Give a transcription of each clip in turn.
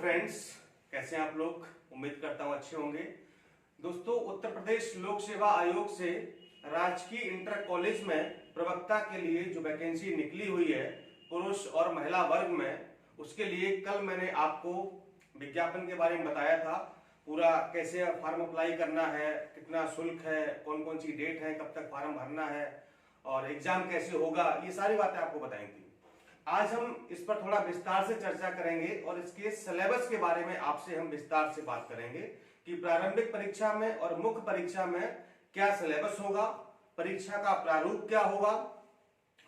Friends, कैसे हैं आप लोग। उम्मीद करता हूं अच्छे होंगे। दोस्तों, उत्तर प्रदेश लोक सेवा आयोग से राजकीय इंटर कॉलेज में प्रवक्ता के लिए जो वैकेंसी निकली हुई है पुरुष और महिला वर्ग में, उसके लिए कल मैंने आपको विज्ञापन के बारे में बताया था। पूरा कैसे फॉर्म अप्लाई करना है, कितना शुल्क है, कौन कौन सी डेट है, कब तक फॉर्म भरना है और एग्जाम कैसे होगा, ये सारी बातें आपको बताई थी। आज हम इस पर थोड़ा विस्तार से चर्चा करेंगे और इसके सिलेबस के बारे में आपसे हम विस्तार से बात करेंगे कि प्रारंभिक परीक्षा में और मुख्य परीक्षा में क्या सिलेबस होगा, परीक्षा का प्रारूप क्या होगा,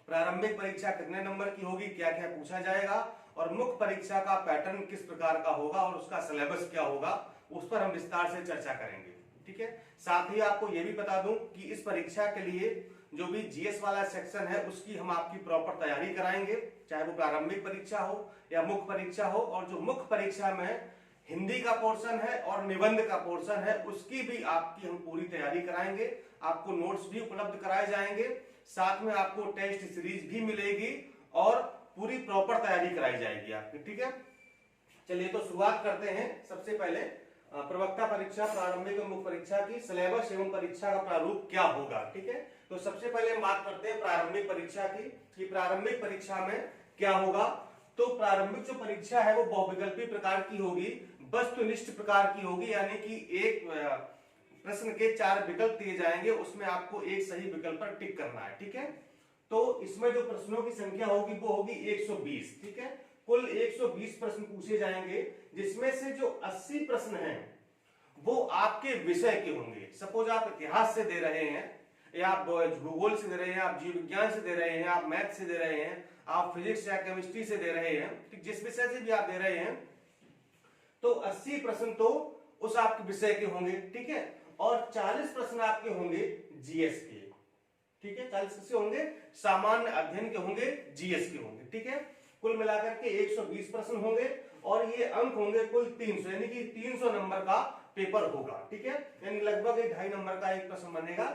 प्रारंभिक परीक्षा कितने नंबर की होगी, क्या क्या पूछा जाएगा और मुख्य परीक्षा का पैटर्न किस प्रकार का होगा और उसका सिलेबस क्या होगा, उस पर हम विस्तार से चर्चा करेंगे। ठीक है। साथ ही आपको यह भी बता दूं कि इस परीक्षा के लिए जो भी जीएस वाला सेक्शन है उसकी हम आपकी प्रॉपर तैयारी कराएंगे, चाहे वो प्रारंभिक परीक्षा हो या मुख्य परीक्षा हो। और जो मुख्य परीक्षा में हिंदी का पोर्शन है और निबंध का पोर्शन है उसकी भी आपकी हम पूरी तैयारी कराएंगे। आपको नोट्स भी उपलब्ध कराए जाएंगे, साथ में आपको टेस्ट सीरीज भी मिलेगी और पूरी प्रॉपर तैयारी कराई जाएगी आपकी। ठीक है, चलिए तो शुरुआत करते हैं। सबसे पहले प्रवक्ता परीक्षा, प्रारंभिक और मुख्य परीक्षा की सिलेबस एवं परीक्षा का प्रारूप क्या होगा। ठीक है, तो सबसे पहले हम बात करते हैं प्रारंभिक परीक्षा की कि प्रारंभिक परीक्षा में क्या होगा। तो प्रारंभिक जो परीक्षा है वो बहुविकल्पी प्रकार की होगी, वस्तुनिष्ठ प्रकार की होगी, यानी कि एक प्रश्न के 4 विकल्प दिए जाएंगे, उसमें आपको एक सही विकल्प पर टिक करना है। ठीक है, तो इसमें जो प्रश्नों की संख्या होगी वो होगी 120। ठीक है, कुल 120 प्रश्न पूछे जाएंगे, जिसमें से जो 80 प्रश्न हैं वो आपके विषय के होंगे। सपोज आप इतिहास से दे रहे हैं या आप भूगोल से दे रहे हैं, आप जीव विज्ञान से दे रहे हैं, आप मैथ से दे रहे हैं, आप फिजिक्स या केमिस्ट्री से दे रहे हैं, जिस विषय से भी आप दे रहे हैं, तो 80 प्रश्न तो उस आपके विषय के होंगे। ठीक है, और 40 प्रश्न आपके होंगे जीएस के। ठीक है, 40 किसके होंगे, सामान्य अध्ययन के होंगे, जीएस के होंगे। ठीक है, कुल मिलाकर के 120 प्रश्न होंगे और ये अंक होंगे कुल 300, यानी कि 300 नंबर का पेपर होगा। ठीक है, यानी लगभग 2.5 नंबर का एक प्रश्न बनेगा,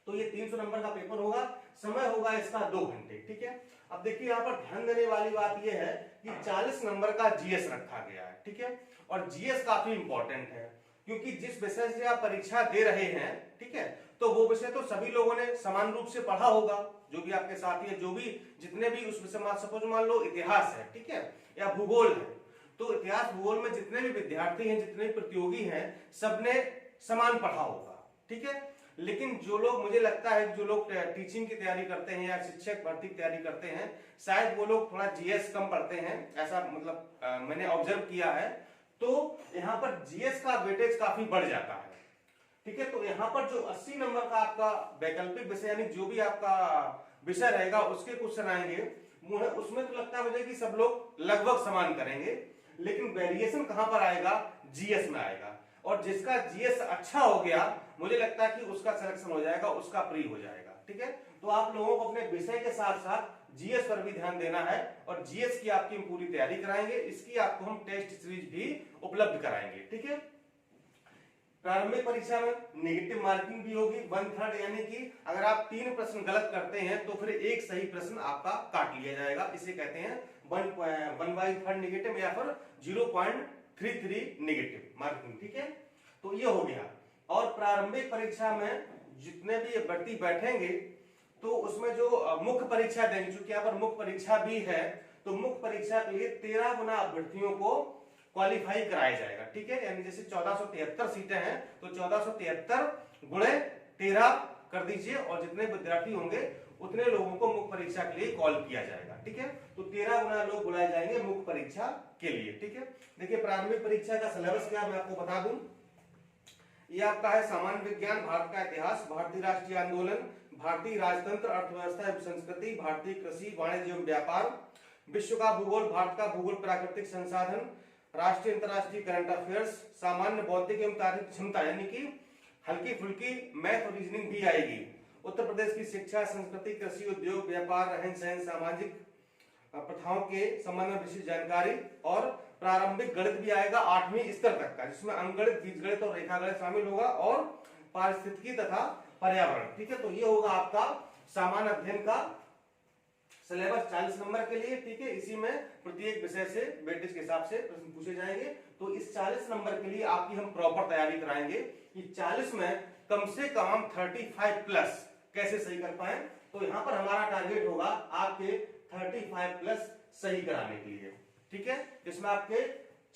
तो ये 300 नंबर का पेपर होगा। समय होगा इसका 2 घंटे। ठीक है, अब देखिए यहाँ पर ध्यान देने वाली बात यह है कि 40 नंबर का जीएस रखा गया है। ठीक है, और जीएस काफी इंपॉर्टेंट है क्योंकि जिस विषय से आप परीक्षा दे रहे हैं, ठीक है, तो वो विषय तो सभी लोगों ने समान रूप से पढ़ा होगा, जो भी आपके साथी है, जो भी जितने भी उस विषय में, सपोज मान लो इतिहास है, ठीक है, या भूगोल है, तो इतिहास भूगोल में जितने भी विद्यार्थी हैं, जितने भी प्रतियोगी हैं, सबने समान पढ़ा होगा। ठीक है, लेकिन जो लोग, मुझे लगता है जो लोग टीचिंग की तैयारी करते हैं या शिक्षक भर्ती की तैयारी करते हैं, शायद वो लोग थोड़ा जीएस कम पढ़ते हैं, ऐसा मतलब मैंने ऑब्जर्व किया है। तो यहाँ पर जीएस का वेटेज काफी बढ़ जाता है। ठीक है, तो यहाँ पर जो 80 नंबर का आपका वैकल्पिक विषय, यानी जो भी आपका विषय रहेगा उसके क्वेश्चन आएंगे, उसमें तो लगता है मुझे कि सब लोग लगभग समान करेंगे, लेकिन वेरिएशन कहां पर आएगा, जीएस में आएगा। और जिसका जीएस अच्छा हो गया, मुझे लगता है कि उसका सिलेक्शन हो जाएगा, उसका प्री हो जाएगा। ठीक है, तो आप लोगों को अपने विषय के साथ साथ जीएस पर भी ध्यान देना है और जीएस की आपकी हम पूरी तैयारी कराएंगे। इसकी आपको हम टेस्ट सीरीज भी उपलब्ध कराएंगे। ठीक है, प्रारंभिक परीक्षा में नेगेटिव मार्किंग भी होगी 1/3, यानी कि अगर आप 3 प्रश्न गलत करते हैं तो फिर एक सही प्रश्न आपका काट लिया जाएगा। इसे कहते हैं 1/3 नेगेटिव या फिर 0.33 नेगेटिव मार्किंग। ठीक है, तो ये हो गया। और प्रारंभिक परीक्षा में जितने भी अभ्यर्थी बैठेंगे तो उसमें जो मुख्य परीक्षा देंगे, चूंकि यहाँ पर मुख्य परीक्षा भी है, तो मुख्य परीक्षा के लिए 13 गुना अभ्यर्थियों को क्वालिफाई कराया जाएगा। ठीक है, यानी जैसे 1473 सीटें हैं तो 1473 गुणे 13 कर दीजिए और जितने विद्यार्थी होंगे उतने लोगों को मुख्य परीक्षा के लिए कॉल किया जाएगा। ठीक है, तो 13 गुना लोग बुलाए जाएंगे मुख्य परीक्षा के लिए। ठीक है, देखिए प्रारंभिक परीक्षा का सिलेबस क्या मैं आपको बता दूं। ये आपका है सामान्य विज्ञान, भारत का इतिहास, भारतीय राष्ट्रीय आंदोलन, भारतीय राजतंत्र, अर्थव्यवस्था एवं संस्कृति, भारतीय कृषि, वाणिज्य एवं व्यापार, विश्व का भूगोल, भारत का भूगोल, प्राकृतिक संसाधन, राष्ट्रीय अंतरराष्ट्रीय करंट अफेयर्स, सामान्य बौद्धिक एवं तार्किक क्षमता, यानी कि हल्की फुल्की मैथ और रीजनिंग भी आएगी, उत्तर प्रदेश की शिक्षा, संस्कृति, कृषि, उद्योग, व्यापार, रहन सहन, सामाजिक प्रथाओं के संबंध में विशेष जानकारी, और प्रारंभिक गणित भी आएगा 8वीं स्तर तक का, जिसमें अंकगणित, बीजगणित और रेखागणित शामिल होगा, और पारिस्थितिकी तथा पर्यावरण। ठीक है, तो ये होगा आपका सामान्य अध्ययन का सिलेबस 40 नंबर के लिए, ठीक है। इसी में प्रत्येक विषय से वेटेज के हिसाब से प्रश्न पूछे जाएंगे। तो इस 40 नंबर के लिए आपकी हम प्रॉपर तैयारी कराएंगे कि 40 में कम से कम हम 35 प्लस कैसे सही कर पाए। तो यहाँ पर हमारा टारगेट होगा आपके 35 प्लस सही कराने के लिए, ठीक है। इसमें आपके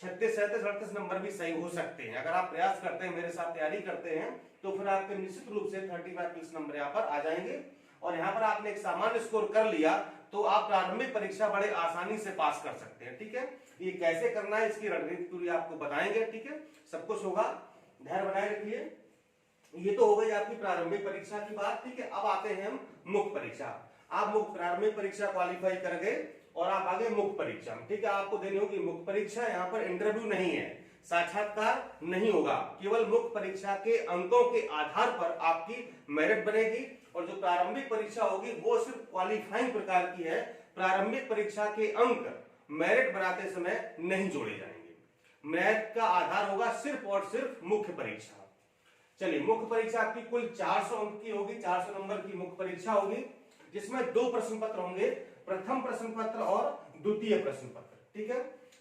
36, 37, 38 नंबर भी सही हो सकते हैं। अगर आप प्रयास करते हैं, मेरे साथ तैयारी करते हैं, तो फिर आपके निश्चित रूप से 35 प्लस नंबर यहाँ पर आ जाएंगे। और यहाँ पर आपने एक सामान्य स्कोर कर लिया तो आप प्रारंभिक परीक्षा बड़े आसानी से पास कर सकते हैं, ठीक है। ये कैसे करना है इसकी रणनीति पूरी आपको बताएंगे, ठीक है। सब कुछ होगा, धैर्य बनाए रखिए। ये तो हो गई आपकी प्रारंभिक परीक्षा की बात, ठीक है। अब आते हैं हम मुख्य परीक्षा। आप मुख्य प्रारंभिक परीक्षा क्वालिफाई कर गए और आप आगे मुख्य परीक्षा, ठीक है। आपको देनी होगी मुख्य परीक्षा। यहाँ पर इंटरव्यू नहीं है, साक्षात्कार नहीं होगा, केवल मुख्य परीक्षा के अंकों के आधार पर आपकी मेरिट बनेगी। और जो प्रारंभिक परीक्षा होगी वो सिर्फ क्वालिफाइंग प्रकार की है। प्रारंभिक परीक्षा के अंक मेरिट बनाते समय नहीं जोड़े जाएंगे। मेरिट का आधार होगा सिर्फ और सिर्फ मुख्य परीक्षा। चलिए, मुख्य परीक्षा आपकी कुल 400 अंक की होगी, 400 नंबर की मुख्य परीक्षा होगी, जिसमें 2 प्रश्न पत्र होंगे, प्रथम प्रश्न पत्र और द्वितीय प्रश्न पत्र, ठीक है।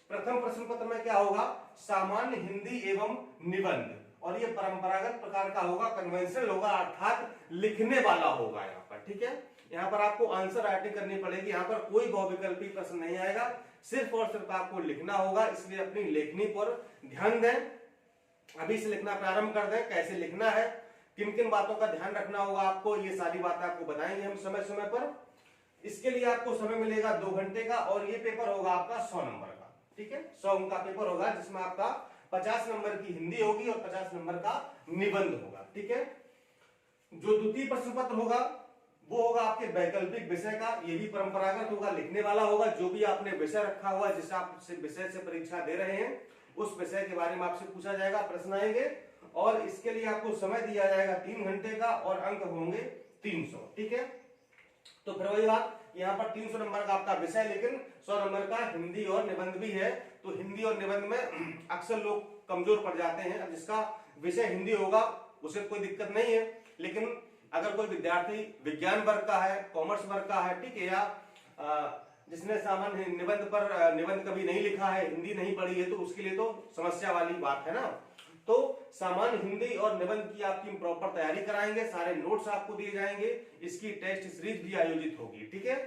प्रथम प्रश्न पत्र में क्या होगा, सामान्य हिंदी एवं निबंध, और ये परंपरागत प्रकार का होगा, कन्वेंशनल होगा, अर्थात लिखने वाला होगा यहाँ पर, ठीक है। यहाँ पर आपको आंसर राइटिंग करनी पड़ेगी, यहाँ पर कोई बहुविकल्पी प्रश्न नहीं आएगा, सिर्फ और सिर्फ आपको लिखना होगा। इसलिए अपनी लेखनी पर ध्यान दें, अभी से लिखना प्रारंभ कर दें। कैसे लिखना है, किन किन बातों का ध्यान रखना होगा आपको, ये सारी बातें आपको बताएंगे हम समय समय पर। इसके लिए आपको समय मिलेगा 2 घंटे का, और ये पेपर होगा आपका 100 नंबर का, ठीक है। 100 अंक का पेपर होगा, जिसमें आपका 50 नंबर की हिंदी होगी और 50 नंबर का निबंध होगा, ठीक है। जो द्वितीय प्रश्न पत्र होगा वो होगा आपके वैकल्पिक विषय का, ये भी परंपरागत होगा, लिखने वाला होगा। जो भी आपने विषय रखा हुआ, जिस आप विषय से परीक्षा दे रहे हैं, उस विषय के बारे में आपसे पूछा जाएगा, प्रश्न आएंगे, और इसके लिए आपको समय दिया जाएगा 3 घंटे का, और अंक होंगे 300, ठीक है। तो फिर वही बात, यहाँ पर 300 नंबर का आपका विषय, लेकिन 100 नंबर का हिंदी और निबंध भी है। तो हिंदी और निबंध में अक्सर लोग कमजोर पड़ जाते हैं। अब जिसका विषय हिंदी होगा उसे कोई दिक्कत नहीं है, लेकिन अगर कोई विद्यार्थी विज्ञान वर्ग का है, कॉमर्स वर्ग का है, ठीक है, या जिसने सामान्य निबंध कभी नहीं लिखा है, हिंदी नहीं पढ़ी है, तो उसके लिए तो समस्या वाली बात है ना। तो सामान्य हिंदी और निबंध की आपकी प्रॉपर तैयारी कराएंगे, सारे नोट्स आपको दिए जाएंगे, इसकी टेस्ट सीरीज भी आयोजित होगी, ठीक है।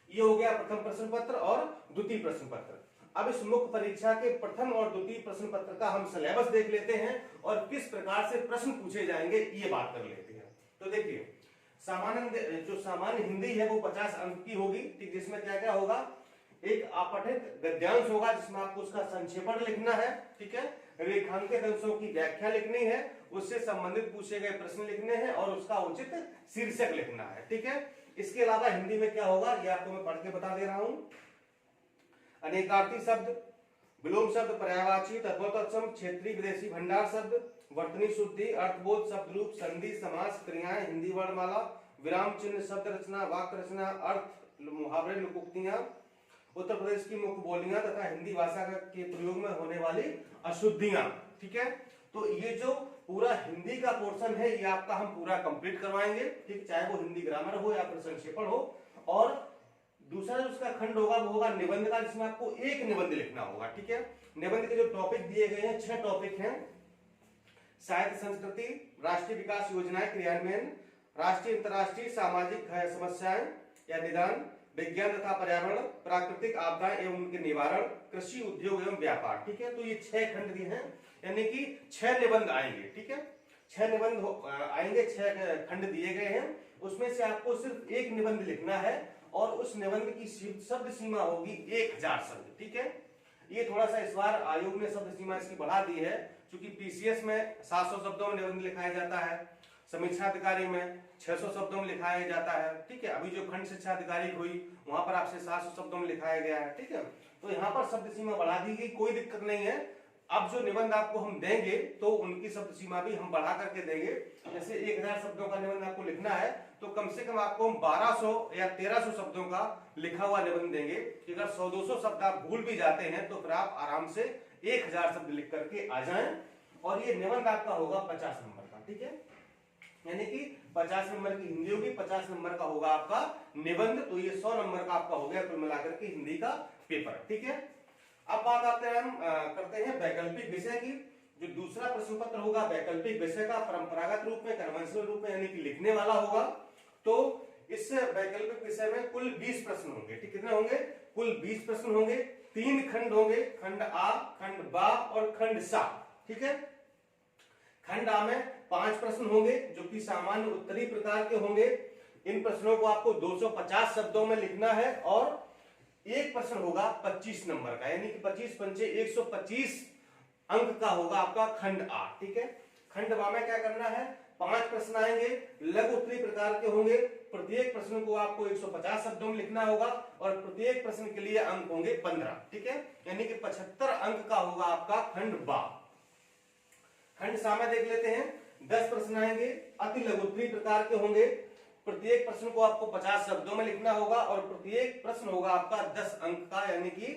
ये हो गया प्रथम प्रश्न पत्र और द्वितीय प्रश्न पत्र। अब इस मुख्य परीक्षा के प्रथम और द्वितीय प्रश्न पत्र का हम सिलेबस देख लेते हैं और किस प्रकार से प्रश्न पूछे जाएंगे ये बात कर लेते हैं। तो देखिए, सामान्य हिंदी है वो 50 अंक की होगी, ठीक, जिसमें क्या क्या होगा, एक अपठित गद्यांश होगा जिसमें आपको उसका संक्षेपण लिखना है, ठीक है। रेखांकित अंशों की व्याख्या लिखनी है, उससे संबंधित पूछे गए प्रश्न लिखने हैं, और उसका उचित शीर्षक लिखना है, ठीक है। इसके अलावा हिंदी में क्या होगा ये आपको मैं पढ़ के बता दे रहा हूं। अनेकार्थी शब्द, विलोम शब्द, पर्यायवाची, तद्भव, क्षेत्रीय विदेशी भंडार शब्द, वर्तनी शुद्धि, अर्थबोध, शब्द रूप, संधि, समास, क्रियाएं, हिंदी वर्णमाला, विराम चिन्ह, शब्द रचना, वाक्य रचना, अर्थ, मुहावरे, लोकोक्तियां, उत्तर प्रदेश की मुख्य बोलियां तथा हिंदी भाषा के प्रयोग में होने वाली अशुद्धियां, ठीक है। तो ये जो पूरा हिंदी का पोर्शन है ये आपका हम पूरा कंप्लीट करवाएंगे, ठीक, चाहे वो हिंदी ग्रामर हो या फिर संक्षेपण हो। और दूसरा जो उसका खंड होगा वो होगा निबंध का, जिसमें आपको एक निबंध लिखना होगा, ठीक है। निबंध के जो टॉपिक दिए गए हैं 6 टॉपिक हैं। साहित्य संस्कृति, राष्ट्रीय विकास योजनाएं क्रियान्वयन, राष्ट्रीय अंतर्राष्ट्रीय सामाजिक समस्याएं या निदान, विज्ञान तथा पर्यावरण, प्राकृतिक आपदाएं एवं उनके निवारण, कृषि, उद्योग एवं व्यापार, ठीक है। तो ये 6 खंड दिए हैं, यानी कि 6 निबंध आएंगे, ठीक है। 6 निबंध आएंगे, 6 खंड दिए गए हैं, उसमें से आपको सिर्फ एक निबंध लिखना है, और उस निबंध की शब्द सीमा होगी 1000 शब्द, ठीक है। ये थोड़ा सा इस बार आयोग ने शब्द सीमा इसकी बढ़ा दी है, क्योंकि पीसीएस में 700 शब्दों में निबंध लिखाया जाता है, समीक्षा अधिकारी में 600 शब्दों में लिखाया जाता है, ठीक है। अभी जो खंड शिक्षा अधिकारी हुई वहां पर आपसे 700 शब्दों में लिखाया गया है, ठीक है। तो यहाँ पर शब्द सीमा बढ़ा दी गई, कोई दिक्कत नहीं है। अब जो निबंध आपको हम देंगे तो उनकी शब्द सीमा भी हम बढ़ा करके देंगे। जैसे 1000 शब्दों का निबंध आपको लिखना है तो कम से कम आपको 1200 या 1300 शब्दों का लिखा हुआ निबंध देंगे। अगर 100-200 शब्द आप भूल भी जाते हैं तो फिर आप आराम से 1000 शब्द लिख करके आ जाएं, और ये निबंध आपका होगा 50 नंबर का, ठीक है। यानी कि 50 नंबर की हिंदी होगी, 50 नंबर का होगा आपका निबंध। तो ये 100 नंबर का आपका हो गया कुल मिलाकर के हिंदी का पेपर। ठीक है, अब बात आते हैं हम करते हैं वैकल्पिक विषय की। जो दूसरा प्रश्न पत्र होगा वैकल्पिक विषय का, परंपरागत रूप में, कन्वेंशनल रूप में, यानी कि लिखने वाला होगा। तो इस वैकल्पिक विषय में कुल 20 प्रश्न होंगे। ठीक, कितने होंगे? कुल 20 प्रश्न होंगे। 3 खंड होंगे, खंड आ, खंड बा और खंड सा। ठीक है, खंड आ में 5 प्रश्न होंगे जो कि सामान्य उत्तरी प्रकार के होंगे। इन प्रश्नों को आपको 250 शब्दों में लिखना है और एक प्रश्न होगा 25 नंबर का, यानी कि 25 पंचे 125 अंक का होगा आपका खंड आ। ठीक है, खंड बा में क्या करना है? 5 प्रश्न आएंगे, लघु उत्तरी प्रकार के होंगे। प्रत्येक प्रश्न को आपको 150 शब्दों में लिखना होगा और प्रत्येक प्रश्न के लिए अंक होंगे 15। ठीक है, यानी कि 75 अंक का होगा आपका खंड बा। खंड सा में देख लेते हैं, 10 प्रश्न आएंगे, अति लघु उत्तरी प्रकार के होंगे। प्रत्येक प्रश्न को आपको 50 शब्दों में लिखना होगा और प्रत्येक प्रश्न होगा आपका 10 अंक का, यानी कि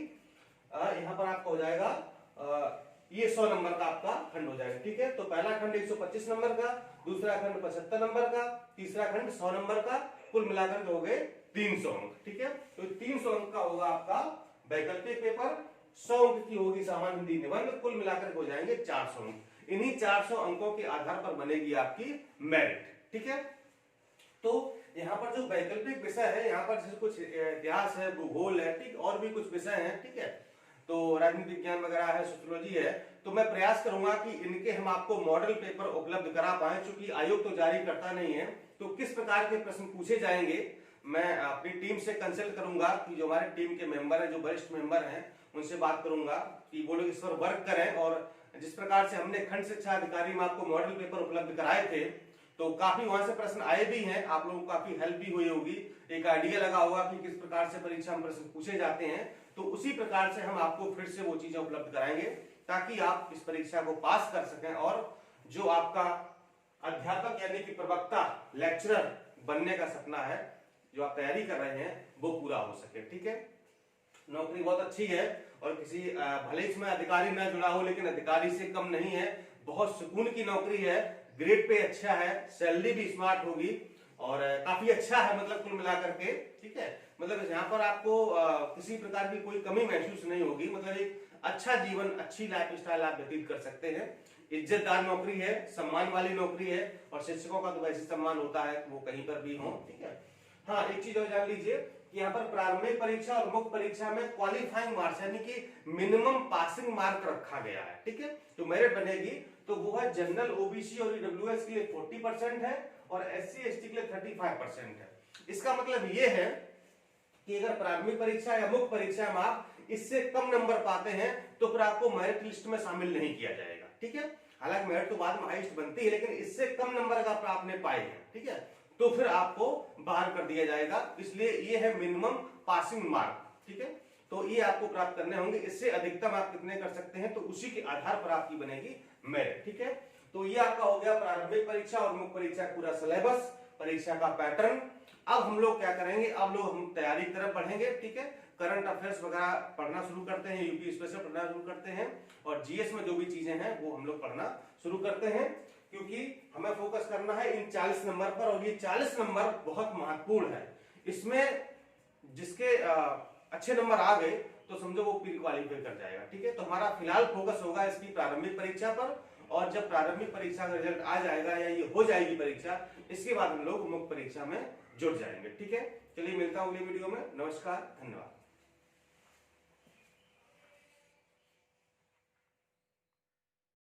यहां पर आपका हो जाएगा ये 100 नंबर का आपका खंड हो जाएगा। ठीक है, तो पहला खंड 125 नंबर का, दूसरा खंड 75 नंबर का, तीसरा खंड 100 नंबर का, कुल मिलाकर के हो गए 300 अंक। ठीक है, तो 300 अंक का होगा आपका वैकल्पिक पेपर। 100 अंक की होगी सामान्य हिंदी निबंध, कुल मिलाकर के हो जाएंगे 400 अंक। इन्हीं 400 अंकों के आधार पर बनेगी आपकी मेरिट। ठीक है, तो यहाँ पर जो वैकल्पिक विषय है, यहाँ पर जैसे कुछ इतिहास है, भूगोल है, ठीक, और भी कुछ विषय हैं। ठीक है, तो राजनीति विज्ञान वगैरह है, सोशियोलॉजी है, तो मैं प्रयास करूंगा कि इनके हम आपको मॉडल पेपर उपलब्ध करा पाए। चूंकि आयोग तो जारी करता नहीं है, तो किस प्रकार के प्रश्न पूछे जाएंगे मैं अपनी टीम से कंसल्ट करूंगा कि जो हमारे टीम के मेंबर हैं, जो वरिष्ठ मेंबर हैं, उनसे बात करूंगा कि वो लोग इस पर वर्क करें। और जिस प्रकार से हमने खंड शिक्षा अधिकारी में आपको मॉडल पेपर उपलब्ध कराए थे, तो काफी वहां से प्रश्न आए भी हैं, आप लोगों को काफी हेल्प भी हुई होगी, एक आइडिया लगा होगा कि किस प्रकार से परीक्षा में प्रश्न पूछे जाते हैं। तो उसी प्रकार से हम आपको फिर से वो चीजें उपलब्ध कराएंगे ताकि आप इस परीक्षा को पास कर सकें और जो आपका अध्यापक यानी कि प्रवक्ता, लेक्चरर बनने का सपना है, जो आप तैयारी कर रहे हैं, वो पूरा हो सके। ठीक है, नौकरी बहुत अच्छी है और किसी भले इसमें अधिकारी ना जुड़ा हो, लेकिन अधिकारी से कम नहीं है। बहुत सुकून की नौकरी है, ग्रेड पे अच्छा है, सैलरी भी स्मार्ट होगी और काफी अच्छा है, मतलब कुल मिलाकर के। ठीक है, मतलब यहाँ पर आपको किसी प्रकार की कोई कमी महसूस नहीं होगी, मतलब एक अच्छा जीवन, अच्छी लाइफ स्टाइल आप व्यतीत कर सकते हैं। इज्जतदार नौकरी है, सम्मान वाली नौकरी है और शिक्षकों का तो वैसे सम्मान होता है वो कहीं पर भी हो। ठीक है, हाँ, एक चीज और जान लीजिए कि यहाँ पर प्रारंभिक परीक्षा और मुख्य परीक्षा में क्वालिफाइंग मार्क्स यानी कि मिनिमम पासिंग मार्क रखा गया है। ठीक है, जो मेरिट बनेगी तो वो है जनरल, ओबीसी और ईडब्ल्यूएस के लिए 40% है और एससी एसटी के लिए 35% है। इसका मतलब ये है कि अगर प्रारंभिक परीक्षा या मुख्य परीक्षा में आप इससे कम नंबर पाते हैं तो फिर आपको मेरिट लिस्ट में शामिल नहीं किया जाएगा। ठीक है, हालांकि मेरिट तो बाद में हाईएस्ट बनती है, लेकिन इससे कम नंबर अगर आपने पाए हैं, ठीक है, तो फिर आपको बाहर कर दिया जाएगा। इसलिए ये है मिनिमम पासिंग मार्क। ठीक है, तो ये आपको प्राप्त करने होंगे। इससे अधिकतम आप कितने कर सकते हैं, तो उसी के आधार पर आपकी बनेगी मेरिट। ठीक है, तो ये आपका हो गया प्रारंभिक परीक्षा और मुख्य परीक्षा पूरा सिलेबस, परीक्षा का पैटर्न। अब हम लोग क्या करेंगे, अब लोग हम तैयारी की तरफ बढ़ेंगे। ठीक है, करंट अफेयर्स वगैरह पढ़ना शुरू करते हैं, यूपी स्पेशल पढ़ना शुरू करते हैं और जीएस में जो भी चीजें हैं वो हम लोग पढ़ना शुरू करते हैं, क्योंकि हमें फोकस करना है इन 40 नंबर पर। और ये 40 नंबर बहुत महत्वपूर्ण है। इसमें जिसके अच्छे नंबर आ गए तो समझो वो प्री क्वालिफाई कर जाएगा। ठीक है, तो हमारा फिलहाल फोकस होगा इसकी प्रारंभिक परीक्षा पर और जब प्रारंभिक परीक्षा का रिजल्ट आ जाएगा या ये हो जाएगी परीक्षा, इसके बाद हम लोग मुख्य परीक्षा में जुड़ जाएंगे। ठीक है, चलिए मिलता हूं अगली वीडियो में। नमस्कार, धन्यवाद।